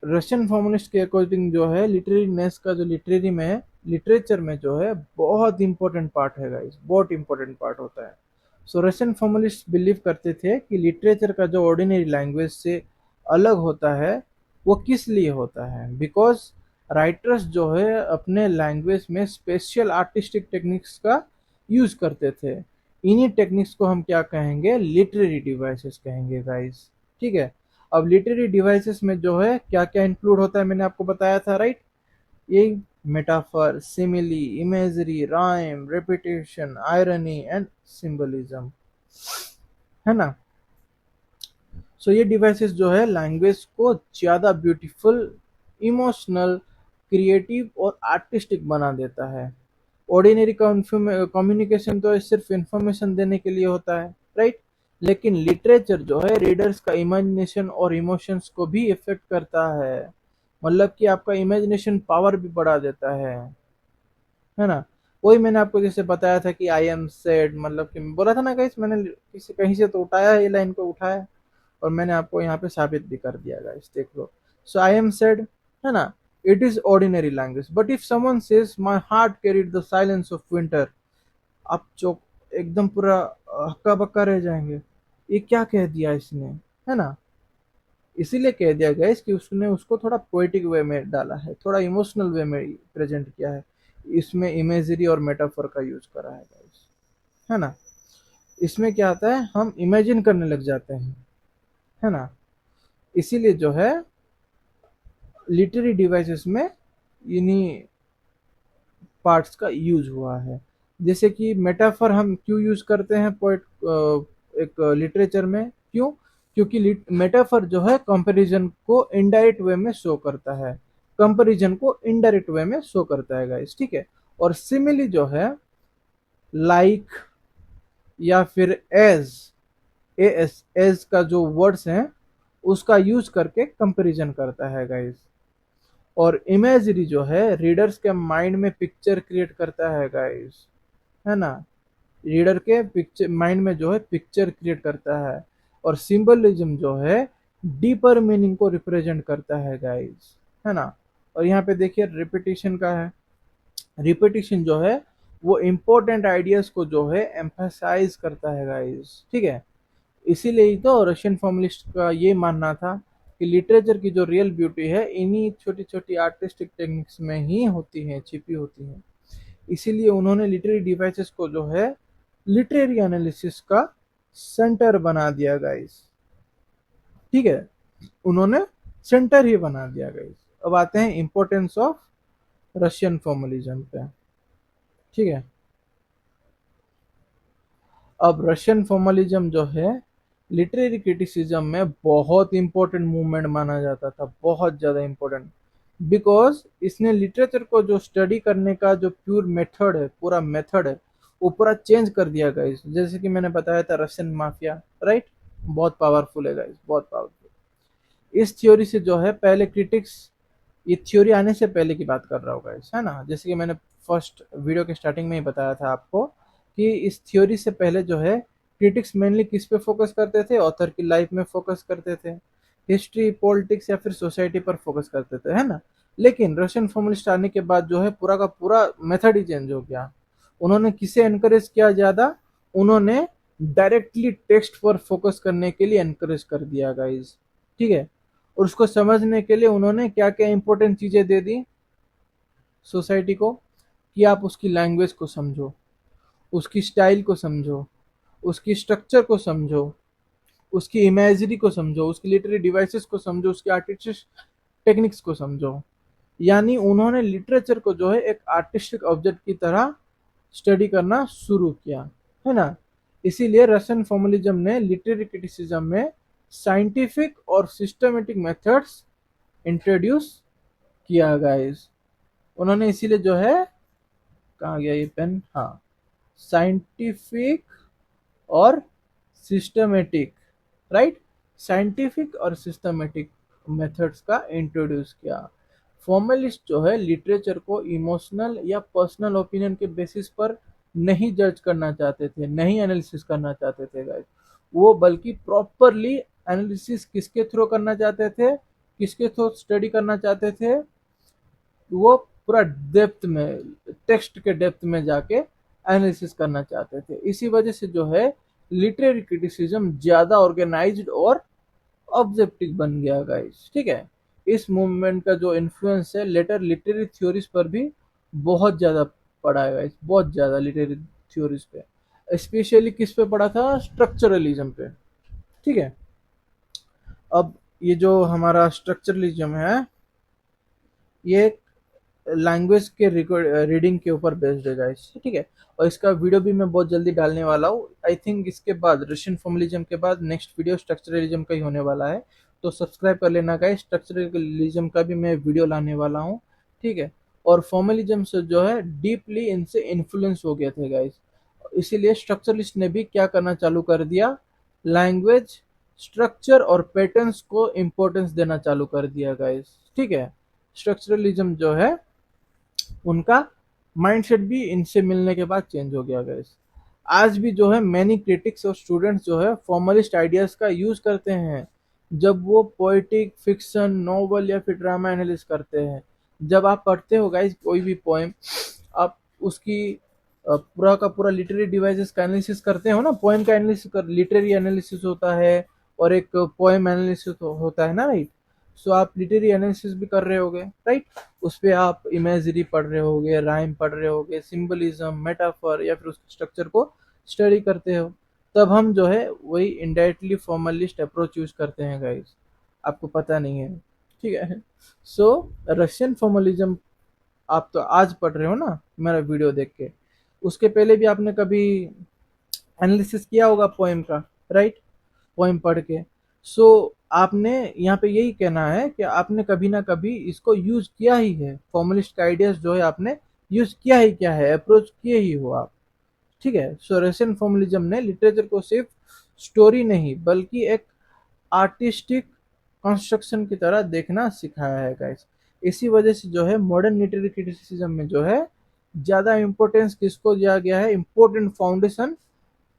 रशियन फॉर्मलिस्ट के अकॉर्डिंग जो है लिटरेरीनेस का जो लिटरेरी में, लिटरेचर में जो है बहुत इंपॉर्टेंट पार्ट है गाइस, बहुत इंपॉर्टेंट पार्ट होता है। सो रशियन फॉर्मलिस्ट बिलीव करते थे कि लिटरेचर का जो ऑर्डिनरी लैंग्वेज से अलग होता है वो किस लिए होता है, बिकॉज राइटर्स जो है अपने लैंग्वेज में स्पेशल आर्टिस्टिक टेक्निक्स का यूज करते थे। इन्हीं टेक्निक्स को हम क्या कहेंगे, लिटरेरी डिवाइसेस कहेंगे गाइस, ठीक है। अब लिटरेरी डिवाइसेस में जो है क्या क्या इंक्लूड होता है मैंने आपको बताया था, राइट। यही metaphor, simile, imagery, rhyme, repetition, irony and symbolism, है ना। सो ये डिवाइसेस जो है लैंग्वेज को ज़्यादा ब्यूटीफुल, इमोशनल, क्रिएटिव और आर्टिस्टिक बना देता है। ऑर्डिनरी कम्युनिकेशन तो सिर्फ इंफॉर्मेशन देने के लिए होता है, राइट। लेकिन लिटरेचर जो है रीडर्स का इमेजिनेशन और इमोशंस को भी इफेक्ट करता है, मतलब कि आपका इमेजिनेशन पावर भी बढ़ा देता है ना। वही मैंने आपको जैसे बताया था कि आई एम सेड, मतलब कि बोला था ना गाइस, मैंने किसी कहीं से तो उठाया है, ये लाइन को उठाया और मैंने आपको यहाँ पे साबित भी कर दिया गाइस, देख लो। सो आई एम सेड, है ना, it is ordinary language, but if someone says my heart carried the silence of winter, आप जो एकदम पूरा हक्का बक्का रह जाएंगे, ये क्या कह दिया इसने, है ना। इसीलिए कह दिया गया कि उसने उसको थोड़ा पोएटिक वे में डाला है, थोड़ा इमोशनल वे में प्रेजेंट किया है, इसमें इमेजरी और मेटाफर का यूज करा है गाइस, है ना। इसमें क्या आता है, हम इमेजिन करने लग जाते हैं, है ना। इसीलिए जो है लिटरेरी डिवाइसेस में इन्हीं पार्ट्स का यूज हुआ है। जैसे कि मेटाफर हम क्यों यूज करते हैं पोएट एक लिटरेचर में, क्यों, क्योंकि मेटाफर जो है कंपैरिजन को इनडायरेक्ट वे में शो करता है, कंपैरिजन को इनडायरेक्ट वे में शो करता है गाइस, ठीक है। और सिमिली जो है लाइक या फिर एज का जो वर्ड्स हैं उसका यूज करके कंपैरिजन करता है गाइस। और इमेजरी जो है रीडर्स के माइंड में पिक्चर क्रिएट करता है गाइस, है ना। रीडर के पिक्चर माइंड में जो है पिक्चर क्रिएट करता है। और सिंबलिज्म जो है डीपर मीनिंग को रिप्रेजेंट करता है गाइस, है ना। और यहाँ पे देखिए रिपीटिशन का है, रिपीटिशन जो है वो इम्पोर्टेंट आइडियाज को जो है एम्फसाइज करता है गाइस, ठीक है। इसीलिए ही तो रशियन फॉर्मलिस्ट का ये मानना था कि लिटरेचर की जो रियल ब्यूटी है इन्हीं छोटी छोटी आर्टिस्टिक टेक्निक्स में ही होती है, छिपी होती है। इसीलिए उन्होंने लिटरेरी डिवाइसेस को जो है लिटरेरी एनालिसिस का सेंटर बना दिया गाइस, ठीक है। उन्होंने सेंटर ही बना दिया गाइस। अब आते हैं इंपॉर्टेंस ऑफ रशियन फॉर्मलिज्म पे, ठीक है। अब रशियन फॉर्मलिज्म जो है लिटरेरी क्रिटिसिज्म में बहुत इंपॉर्टेंट मूवमेंट माना जाता था, बहुत ज़्यादा इंपॉर्टेंट, बिकॉज इसने लिटरेचर को जो स्टडी करने का जो प्योर मेथड है, पूरा मेथड है, वो पूरा चेंज कर दिया गाइस। जैसे कि मैंने बताया था रशियन माफिया, राइट, बहुत पावरफुल है गाइस, बहुत पावरफुल। इस थ्योरी से जो है पहले क्रिटिक्स, ये थ्योरी आने से पहले की बात कर रहा हूँ गाइस, है ना। जैसे कि मैंने फर्स्ट वीडियो के स्टार्टिंग में ही बताया था आपको कि इस थ्योरी से पहले जो है क्रिटिक्स मेनली किस पे फोकस करते थे, ऑथर की लाइफ में फोकस करते थे, हिस्ट्री, पॉलिटिक्स या फिर सोसाइटी पर फोकस करते थे, है ना। लेकिन रशियन फॉर्मलिस्ट आने के बाद जो है पूरा का पूरा मेथड ही चेंज हो गया। उन्होंने किसे एनकरेज किया ज्यादा? उन्होंने डायरेक्टली टेक्स्ट पर फोकस करने के लिए एनकरेज कर दिया गाइस, ठीक है। और उसको समझने के लिए उन्होंने क्या क्या इंपॉर्टेंट चीजें दे दी सोसाइटी को, कि आप उसकी लैंग्वेज को समझो, उसकी स्टाइल को समझो, उसकी स्ट्रक्चर को समझो, उसकी इमेजरी को समझो, उसकी लिटरेरी डिवाइसेस को समझो, उसकी आर्टिस्टिक टेक्निक्स को समझो। यानी उन्होंने लिटरेचर को जो है एक आर्टिस्टिक ऑब्जेक्ट की तरह स्टडी करना शुरू किया, है ना। इसीलिए रशियन फॉर्मलिज्म ने लिटरेरी क्रिटिसिज्म में साइंटिफिक और सिस्टमेटिक मेथड्स इंट्रोड्यूस किया गाइस। उन्होंने इसीलिए जो है, कहाँ गया ये पेन, हाँ, साइंटिफिक और सिस्टमेटिक, राइट, साइंटिफिक और सिस्टमेटिक मेथड्स का इंट्रोड्यूस किया। फॉर्मलिस्ट जो है लिटरेचर को इमोशनल या पर्सनल ओपिनियन के बेसिस पर नहीं जज करना चाहते थे, नहीं एनालिसिस करना चाहते थे गाइस। वो बल्कि प्रॉपरली एनालिसिस किसके थ्रू करना चाहते थे, किसके थ्रू स्टडी करना चाहते थे? वो पूरा डेप्थ में, टेक्स्ट के डेप्थ में जाके एनालिसिस करना चाहते थे। इसी वजह से जो है लिटरेरी क्रिटिसिज्म ज्यादा ऑर्गेनाइज्ड और ऑब्जेक्टिव बन गया गाइस, ठीक है। इस मूवमेंट का जो इन्फ्लुएंस है लेटर लिटरेरी थ्योरीज पर भी बहुत ज्यादा पड़ा है गाइस, बहुत ज्यादा लिटरेरी थ्योरीज पे। स्पेशली किस पे पड़ा था? स्ट्रक्चरलिज्म पे, ठीक है। अब ये जो हमारा स्ट्रक्चरलिज्म है, ये लैंग्वेज के रीडिंग के ऊपर बेस्ड है गाइस, ठीक है। और इसका वीडियो भी मैं बहुत जल्दी डालने वाला हूँ। आई थिंक इसके बाद रशियन फॉर्मलिज्म के बाद नेक्स्ट वीडियो स्ट्रक्चरलिज्म का ही होने वाला है। तो सब्सक्राइब कर लेना गाइस, स्ट्रक्चरलिज्म का भी मैं वीडियो लाने वाला हूँ, ठीक है। और फॉर्मलिज्म से जो है डीपली इनसे इन्फ्लुएंस हो गए थे गाइस। इसीलिए स्ट्रक्चरलिस्ट ने भी क्या करना चालू कर दिया? लैंग्वेज, स्ट्रक्चर और पैटर्न्स को इम्पोर्टेंस देना चालू कर दिया गाइस, ठीक है। स्ट्रक्चरलिज्म जो है उनका माइंडसेट भी इनसे मिलने के बाद चेंज हो गया गाइस। आज भी जो है मैनी क्रिटिक्स और स्टूडेंट्स जो है फॉर्मलिस्ट आइडियाज का यूज करते हैं जब वो पोएटिक, फिक्शन, नॉवल या फिर ड्रामा एनालिसिस करते हैं। जब आप पढ़ते हो गाइस कोई भी पोएम, आप उसकी पूरा का पूरा लिटरेरी डिवाइसेस का एनालिसिस करते हो ना, पोएम का एनालिसिस कर, लिटरेरी एनालिसिस होता है और एक पोएम एनालिसिस होता है ना, राइट। सो आप लिटरेरी एनालिसिस भी कर रहे होगे, राइट। उस पे आप इमेजरी पढ़ रहे होगे, राइम पढ़ रहे होगे, सिंबलिज्म, मेटाफर या फिर उसके स्ट्रक्चर को स्टडी करते हो। तब हम जो है वही इनडायरेक्टली फॉर्मलिस्ट अप्रोच यूज करते हैं गाइस, आपको पता नहीं है, ठीक है। सो रशियन फॉर्मलिज्म आप तो आज पढ़ रहे हो ना मेरा वीडियो देख के, उसके पहले भी आपने कभी एनालिसिस किया होगा पोएम का, राइट, पोएम पढ़ के। सो आपने यहाँ पे यही कहना है कि आपने कभी ना कभी इसको यूज किया ही है, फॉर्मलिस्ट का आइडियाज जो है आपने यूज किया ही क्या है, अप्रोच किए ही हो आप, ठीक है। सो रशियन फॉर्मलिज्म ने लिटरेचर को सिर्फ स्टोरी नहीं बल्कि एक आर्टिस्टिक कंस्ट्रक्शन की तरह देखना सिखाया है गाइस। इसी वजह से जो है मॉडर्न लिटरेरी क्रिटिसिज्म में जो है ज्यादा इंपॉर्टेंस किसको दिया गया है? इंपॉर्टेंट फाउंडेशन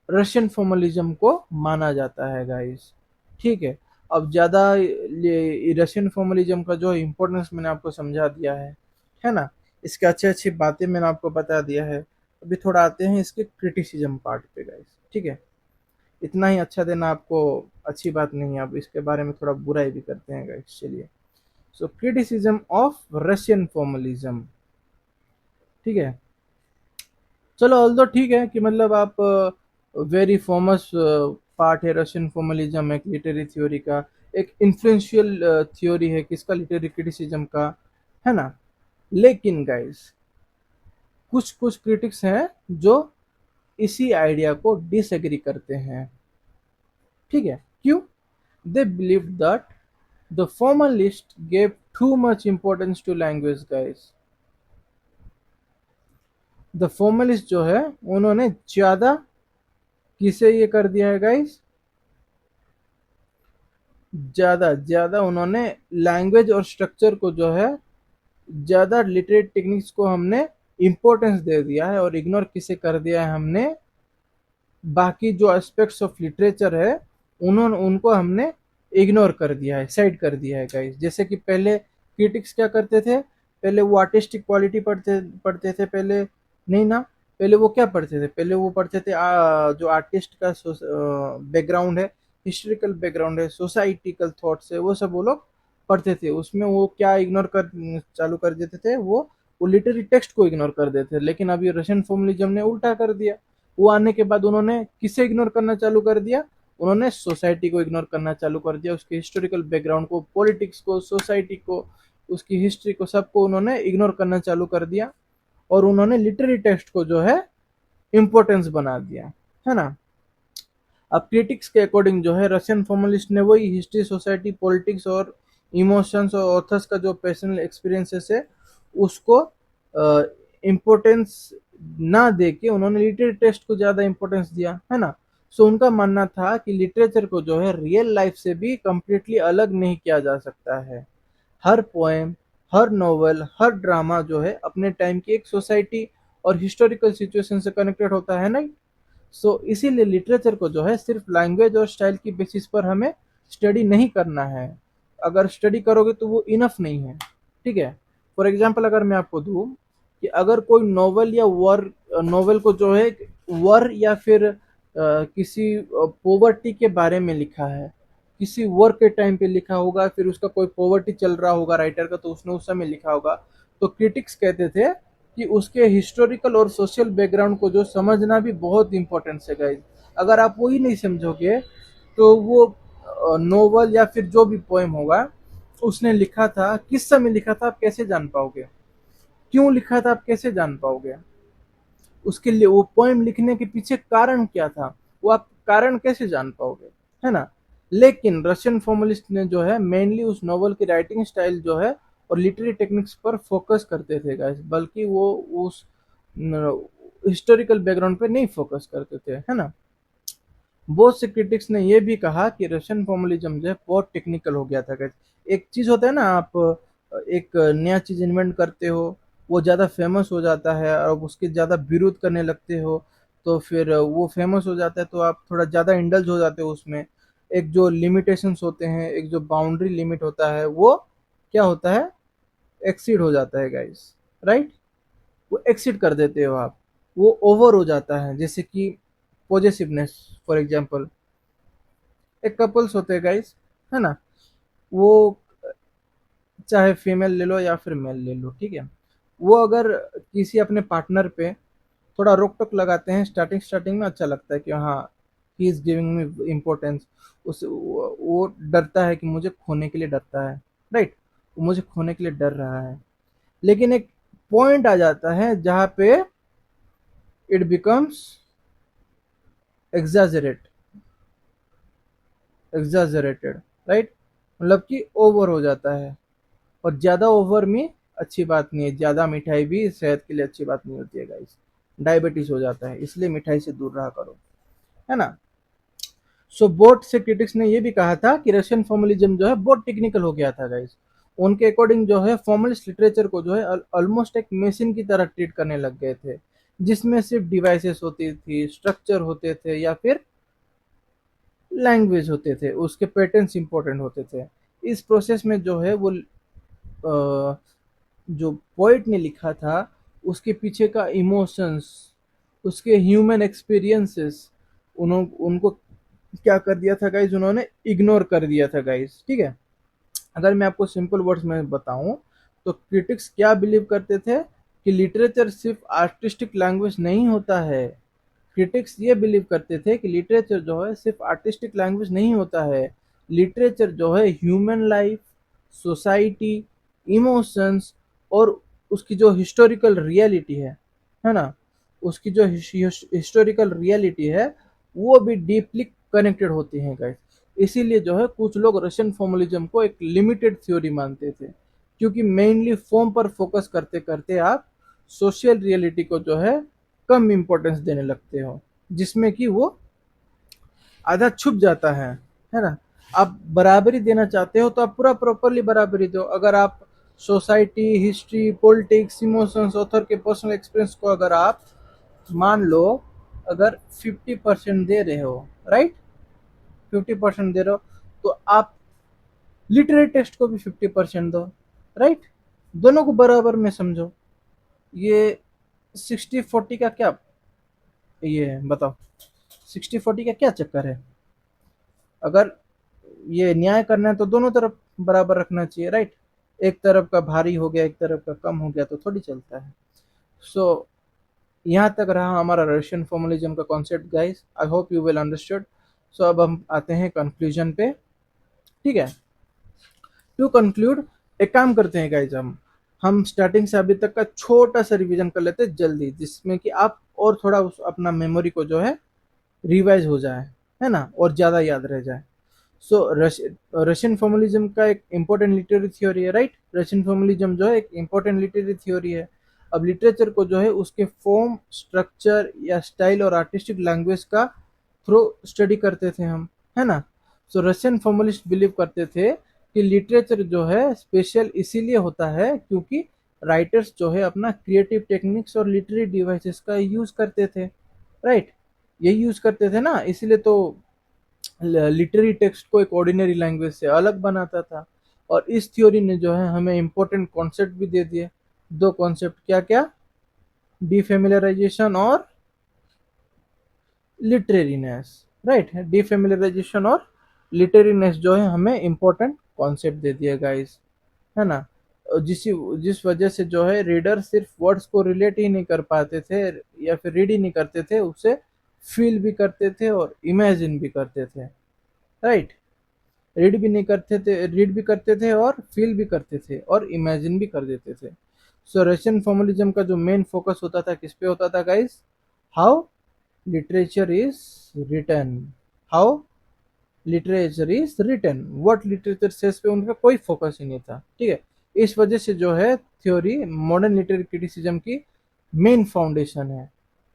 रशियन फॉर्मलिज्म को माना जाता है गाइस, ठीक है। अब ज्यादा रशियन फॉर्मलिज्म का जो इम्पोर्टेंस मैंने आपको समझा दिया है ना। इसके अच्छे अच्छी बातें मैंने आपको बता दिया है। अभी थोड़ा आते हैं इसके क्रिटिसिज्म पार्ट पे गाइस, ठीक है। इतना ही अच्छा देना आपको अच्छी बात नहीं है, अब इसके बारे में थोड़ा बुराई भी करते हैं गाइस, चलिए। सो क्रिटिसिज्म ऑफ रशियन फॉर्मलिज्म, ठीक है। चलो ऑल दो ठीक है कि मतलब आप वेरी फेमस पार्ट है रशियन फॉर्मलिज्म, एक लिटरेरी थ्योरी का, एक इन्फ्लुएंशियल थ्योरी है किसका? लिटरेरी क्रिटिसिज्म का, है ना। लेकिन गाइस कुछ कुछ क्रिटिक्स हैं जो इसी आइडिया को डिसएग्री करते हैं, ठीक है। क्यों? They believe that the formalist gave too much importance to language guys. The formalist जो है उन्होंने ज्यादा किसे ये कर दिया है गाइस? ज्यादा ज्यादा उन्होंने लैंग्वेज और स्ट्रक्चर को जो है, ज्यादा लिटरेट टेक्निक्स को हमने इंपॉर्टेंस दे दिया है और इग्नोर किसे कर दिया है हमने? बाकी जो एस्पेक्ट्स ऑफ लिटरेचर है उन्होंने उनको हमने इग्नोर कर दिया है, साइड कर दिया है गाइस। जैसे कि पहले क्रिटिक्स क्या करते थे, पहले वो आर्टिस्टिक क्वालिटी पढ़ते पढ़ते थे पहले, नहीं ना, पहले वो क्या पढ़ते थे, पहले वो पढ़ते थे जो आर्टिस्ट का बैकग्राउंड है, हिस्टोरिकल बैकग्राउंड है, सोसाइटिकल थॉट्स है, वो सब वो लोग पढ़ते थे। उसमें वो क्या इग्नोर कर चालू कर देते थे, वो लिटरेरी टेक्स्ट को इग्नोर कर देते थे। लेकिन अभी रशियन फॉर्मलिज्म ने उल्टा कर दिया। वो आने के बाद उन्होंने किसे इग्नोर करना चालू कर दिया, उन्होंने सोसाइटी को इग्नोर करना चालू कर दिया, उसके हिस्टोरिकल बैकग्राउंड को, पॉलिटिक्स को, सोसाइटी को, उसकी हिस्ट्री को, सबको उन्होंने इग्नोर करना चालू कर दिया। और उन्होंने लिटरेरी टेक्स्ट को जो है इम्पोर्टेंस बना दिया, है ना। अब क्रिटिक्स के अकॉर्डिंग जो है रशियन फॉर्मलिस्ट ने वही हिस्ट्री, सोसाइटी, पॉलिटिक्स और इमोशंस और ऑथर्स का जो पर्सनल एक्सपीरियंसेस है उसको इम्पोर्टेंस ना दे के उन्होंने लिटरेरी टेक्स्ट को ज़्यादा इम्पोर्टेंस दिया, है ना। सो उनका मानना था कि लिटरेचर को जो है रियल लाइफ से भी कम्प्लीटली अलग नहीं किया जा सकता है। हर पोएम, हर नॉवल, हर ड्रामा जो है अपने टाइम की एक सोसाइटी और हिस्टोरिकल सिचुएशन से कनेक्टेड होता है, नहीं। सो इसीलिए लिटरेचर को जो है सिर्फ लैंग्वेज और स्टाइल की बेसिस पर हमें स्टडी नहीं करना है। अगर स्टडी करोगे तो वो इनफ नहीं है, ठीक है। फॉर एग्जाम्पल अगर मैं आपको दूं कि अगर कोई नॉवल या वर, नॉवल को जो है वर या फिर किसी पोवर्टी के बारे में लिखा है, किसी वर्क के टाइम पे लिखा होगा, फिर उसका कोई पॉवर्टी चल रहा होगा राइटर का, तो उसने उस समय लिखा होगा, तो क्रिटिक्स कहते थे कि उसके हिस्टोरिकल और सोशल बैकग्राउंड को जो समझना भी बहुत इंपॉर्टेंट है गाइज। अगर आप वही नहीं समझोगे तो वो नोवेल या फिर जो भी पोएम होगा उसने लिखा था, किस समय लिखा था, आप कैसे जान पाओगे, क्यों लिखा था, आप कैसे जान पाओगे, उसके लिए वो पोएम लिखने के पीछे कारण क्या था, वो आप कारण कैसे जान पाओगे, है ना। लेकिन रशियन फॉर्मलिस्ट ने जो है मेनली उस नॉवल की राइटिंग स्टाइल जो है और लिटरेरी टेक्निक्स पर फोकस करते थे गाइस, बल्कि वो उस हिस्टोरिकल बैकग्राउंड पे नहीं फोकस करते थे, है ना। बहुत से क्रिटिक्स ने यह भी कहा कि रशियन फॉर्मलिज्म जो है बहुत टेक्निकल हो गया था गाइस। एक चीज होता है ना, आप एक नया चीज इन्वेंट करते हो, वो ज़्यादा फेमस हो जाता है और उसके ज़्यादा विरोध करने लगते हो, तो फिर वो फेमस हो जाता है तो आप थोड़ा ज़्यादा इंडल्ज हो जाते हो उसमें। एक जो लिमिटेशंस होते हैं, एक जो बाउंड्री लिमिट होता है, वो क्या होता है, एक्सीड हो जाता है गाइस, राइट। वो एक्सीड कर देते हो आप, वो ओवर हो जाता है। जैसे कि पॉजेसिवनेस, फॉर एग्जांपल एक कपल्स होते हैं गाइस, है ना, वो चाहे फीमेल ले लो या फिर मेल ले लो, ठीक है। वो अगर किसी अपने पार्टनर पे थोड़ा रोक टोक लगाते हैं स्टार्टिंग स्टार्टिंग में, अच्छा लगता है कि हाँ he is giving me importance, उस वो डरता है कि मुझे खोने के लिए डरता है, राइट, वो मुझे खोने के लिए डर रहा है। लेकिन एक पॉइंट आ जाता है जहाँ पे it becomes exaggerate exaggerated, right, मतलब कि ओवर हो जाता है। और ज़्यादा ओवर में अच्छी बात नहीं है, ज़्यादा मिठाई भी सेहत के लिए अच्छी बात नहीं होती है गाइस, डायबिटीज हो जाता है, इसलिए मिठाई से दूर रहा करो, है ना। सो बोट से क्रिटिक्स ने यह भी कहा था कि रशियन फॉर्मलिज्म जो है बहुत टेक्निकल हो गया था गाइस। उनके अकॉर्डिंग जो है फॉर्मलिस्ट लिटरेचर को जो है ऑलमोस्ट एक मशीन की तरह ट्रीट करने लग गए थे, जिसमें सिर्फ डिवाइसेस होती थी, स्ट्रक्चर होते थे या फिर लैंग्वेज होते थे, उसके पैटर्न्स इंपॉर्टेंट होते थे। इस प्रोसेस में जो है वो जो पोइट ने लिखा था उसके पीछे का इमोशंस, उसके ह्यूमन एक्सपीरियंसेस, उनको क्या कर दिया था गाइज, उन्होंने इग्नोर कर दिया था गाइज, ठीक है। अगर मैं आपको सिंपल वर्ड्स में बताऊं तो क्रिटिक्स क्या बिलीव करते थे कि लिटरेचर सिर्फ आर्टिस्टिक लैंग्वेज नहीं होता है। क्रिटिक्स ये बिलीव करते थे कि लिटरेचर जो है सिर्फ आर्टिस्टिक लैंग्वेज नहीं होता है, लिटरेचर जो है ह्यूमन लाइफ, सोसाइटी, इमोशंस और उसकी जो हिस्टोरिकल रियलिटी है ना, उसकी जो हिस्टोरिकल रियलिटी है वो भी डीपली कनेक्टेड होती हैं गाइस। इसीलिए जो है कुछ लोग रशियन फॉर्मलिज्म को एक लिमिटेड थ्योरी मानते थे, क्योंकि मेनली फॉर्म पर फोकस करते करते आप सोशल रियलिटी को जो है कम इम्पोर्टेंस देने लगते हो, जिसमें कि वो आधा छुप जाता है ना। आप बराबरी देना चाहते हो तो आप पूरा प्रॉपरली बराबरी दो। अगर आप society, history, politics, emotions, author के पर्सनल एक्सपीरियंस को अगर आप मान लो, अगर 50% दे रहे हो, राइट, 50% दे रहे हो, तो आप लिटरेरी टेक्स्ट को भी 50% दो, राइट। दोनों को बराबर में समझो। ये 60-40 का क्या ये है बताओ, 60-40 का क्या चक्कर है? अगर ये न्याय करना है तो दोनों तरफ बराबर रखना चाहिए, राइट। एक तरफ का भारी हो गया, एक तरफ का कम हो गया तो थोड़ी चलता है। सो यहाँ तक रहा हमारा रशियन फॉर्मलिज्म का concept guys, I hope you will understood. So अब हम आते हैं कंक्लूजन पे, ठीक है। टू कंक्लूड, एक काम करते हैं गाइस, हम स्टार्टिंग से अभी तक का छोटा सा रिवीजन कर लेते हैं जल्दी, जिसमें कि आप और थोड़ा उस अपना मेमोरी को जो है रिवाइज हो जाए, है ना, और ज़्यादा याद रह जाए। सो रशियन फॉर्मलिज्म का एक इम्पोर्टेंट लिटरेरी थ्योरी है, राइट। रशियन फॉर्मलिज्म जो है एक इम्पोर्टेंट लिटरेरी थ्योरी है। अब लिटरेचर को जो है उसके फॉर्म, स्ट्रक्चर या स्टाइल और आर्टिस्टिक लैंग्वेज का थ्रू स्टडी करते थे हम, है ना। सो रशियन फॉर्मलिस्ट बिलीव करते थे कि लिटरेचर जो है स्पेशल इसीलिए होता है क्योंकि राइटर्स जो है अपना क्रिएटिव टेक्निक्स और लिटरेरी डिवाइसेस का यूज करते थे, राइट। यही यूज करते थे ना, इसीलिए तो लिटरेरी टेक्स्ट को एक ऑर्डिनरी लैंग्वेज से अलग बनाता था। और इस थ्योरी ने जो है हमें इंपॉर्टेंट कॉन्सेप्ट भी दे दिए। दो कॉन्सेप्ट क्या क्या, डिफेमिलराइजेशन और लिटरेरीनेस, राइट। डिफेमिलराइजेशन और लिटरेरीनेस जो है हमें इंपॉर्टेंट कॉन्सेप्ट दे दिया गाइस, है ना। जिस जिस वजह से जो है रीडर सिर्फ वर्ड्स को रिलेट ही नहीं कर पाते थे या फिर रीड ही नहीं करते थे, उसे फील भी करते थे और इमेजिन भी करते थे, राइट। रीड भी करते थे और फील भी करते थे और इमेजिन भी कर देते थे। सो रशियन फॉर्मलिज्म का जो मेन फोकस होता था किस पे होता था guys, how literature is written, how literature is written, what literature says पे उनका कोई फोकस ही नहीं था, ठीक है। इस वजह से जो है थ्योरी मॉडर्न लिटरेरी क्रिटिसिज्म की मेन फाउंडेशन है,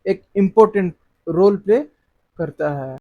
एक इम्पोर्टेंट रोल प्ले करता है।